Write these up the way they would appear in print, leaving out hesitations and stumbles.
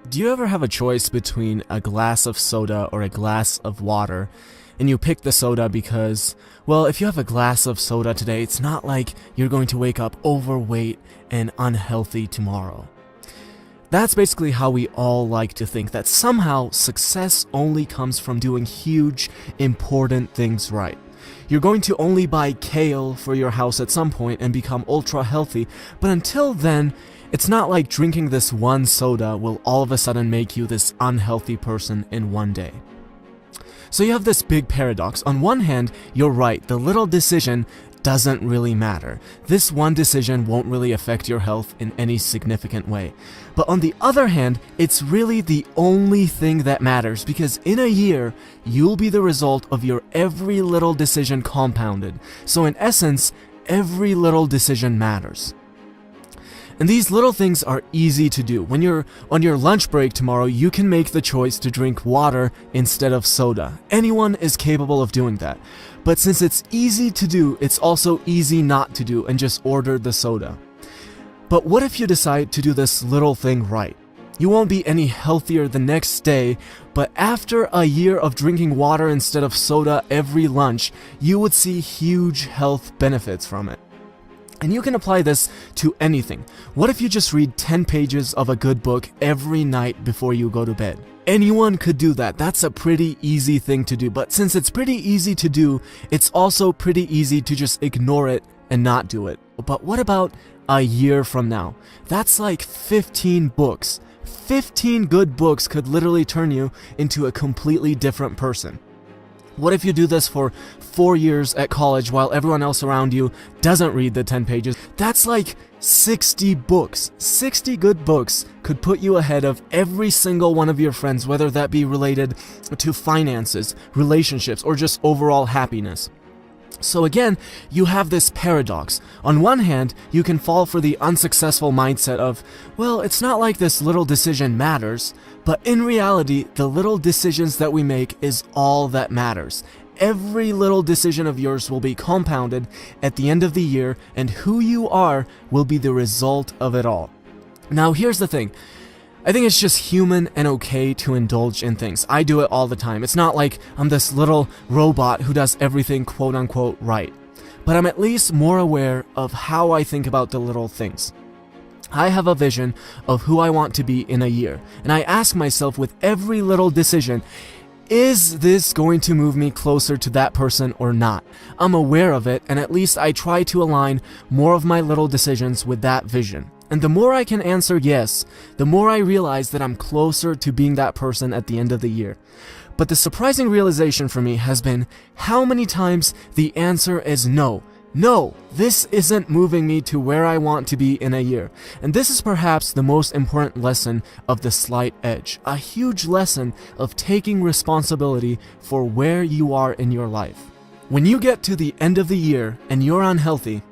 Do you ever have a choice between a glass of soda or a glass of water, and you pick the soda because, well, if you have a glass of soda today, it's not like you're going to wake up overweight and unhealthy tomorrow? That's basically how we all like to think, that somehow success only comes from doing huge, important things right. You're going to only buy kale for your house at some point and become ultra healthy, but until then, it's not like drinking this one soda will all of a sudden make you this unhealthy person in one day. So you have this big paradox. On one hand, you're right, the little decision doesn't really matter. This one decision won't really affect your health in any significant way. But on the other hand, it's really the only thing that matters, because in a year, you'll be the result of your every little decision compounded. So in essence, every little decision matters. And these little things are easy to do. When you're on your lunch break tomorrow, you can make the choice to drink water instead of soda. Anyone is capable of doing that. But since it's easy to do, it's also easy not to do and just order the soda. But what if you decide to do this little thing right? You won't be any healthier the next day, but after a year of drinking water instead of soda every lunch, you would see huge health benefits from it. And you can apply this to anything. What if you just read 10 pages of a good book every night before you go to bed? Anyone could do that. That's a pretty easy thing to do. But since it's pretty easy to do, it's also pretty easy to just ignore it and not do it. But what about a year from now? That's like 15 books. 15 good books could literally turn you into a completely different person. What if you do this for 4 years at college while everyone else around you doesn't read the 10 pages? That's like 60 books. 60 good books could put you ahead of every single one of your friends, whether that be related to finances, relationships, or just overall happiness. So again, you have this paradox. On one hand, you can fall for the unsuccessful mindset of, well, it's not like this little decision matters, but in reality, the little decisions that we make is all that matters. Every little decision of yours will be compounded at the end of the year, and who you are will be the result of it all. Now, here's the thing. I think it's just human and okay to indulge in things. I do it all the time. It's not like I'm this little robot who does everything quote-unquote right. But I'm at least more aware of how I think about the little things. I have a vision of who I want to be in a year, and I ask myself with every little decision, is this going to move me closer to that person or not? I'm aware of it, and at least I try to align more of my little decisions with that vision. And the more I can answer yes, the more I realize that I'm closer to being that person at the end of the year. But the surprising realization for me has been how many times the answer is no. No, this isn't moving me to where I want to be in a year. And this is perhaps the most important lesson of the slight edge. A huge lesson of taking responsibility for where you are in your life. When you get to the end of the year and you're unhealthy,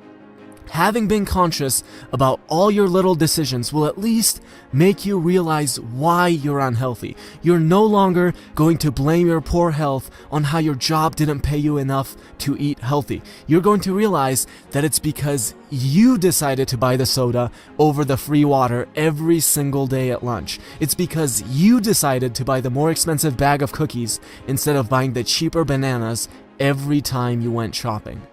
having been conscious about all your little decisions will at least make you realize why you're unhealthy. You're no longer going to blame your poor health on how your job didn't pay you enough to eat healthy. You're going to realize that it's because you decided to buy the soda over the free water every single day at lunch. It's because you decided to buy the more expensive bag of cookies instead of buying the cheaper bananas every time you went shopping.